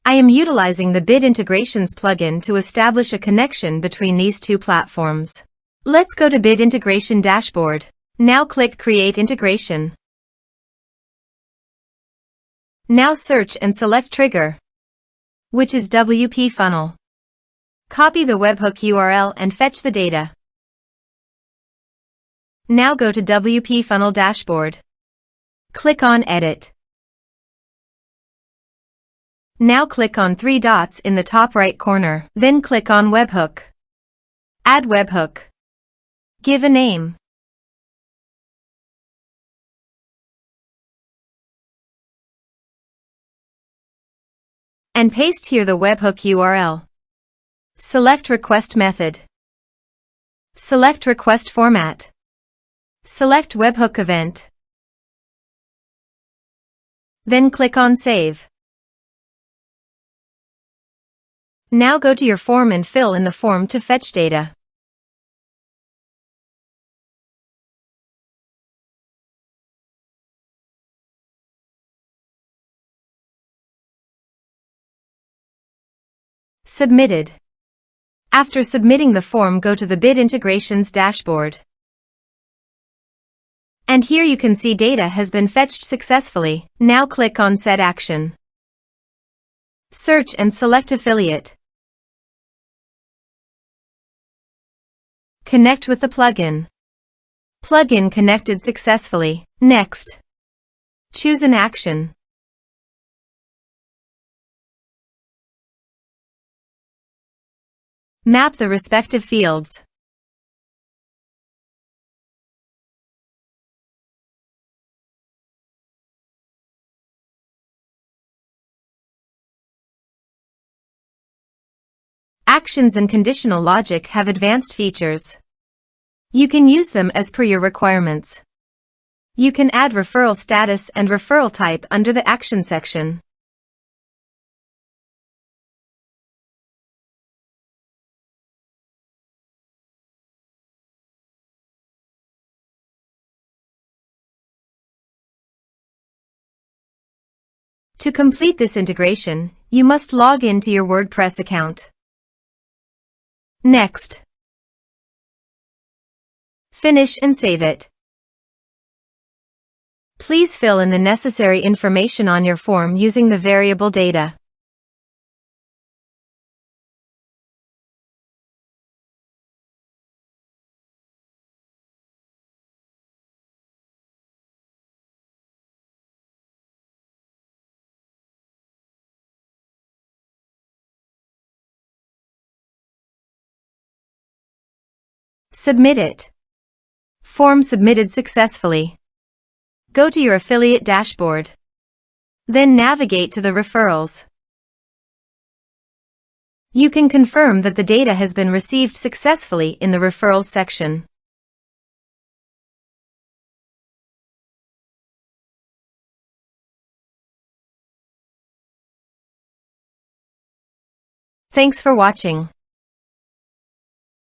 I am utilizing the Bid Integrations plugin to establish a connection between these two platforms. Let's go to Bid Integration Dashboard. Now click Create Integration. Now search and select Trigger, which is WPFunnel. Copy the webhook URL and fetch the data. Now go to WPFunnel Dashboard. Click on Edit. Now click on three dots in the top right corner. Then click on Webhook. Add webhook. Give a name. And paste here the webhook URL. Select Request Method. Select Request Format. Select Webhook Event. Then click on Save. Now go to your form and fill in the form to fetch data. Submitted. After submitting the form, go to the Bid Integrations dashboard. And here you can see data has been fetched successfully. Now click on Set Action. Search and select Affiliate. Connect with the plugin. Plugin connected successfully. Next. Choose an action. Map the respective fields. Actions and conditional logic have advanced features. You can use them as per your requirements. You can add referral status and referral type under the Action section. To complete this integration, you must log into your WordPress account. Next. Finish and save it. Please fill in the necessary information on your form using the variable data. Submit it. Form submitted successfully. Go to your affiliate dashboard. Then navigate to the referrals. You can confirm that the data has been received successfully in the referrals section. Thanks for watching.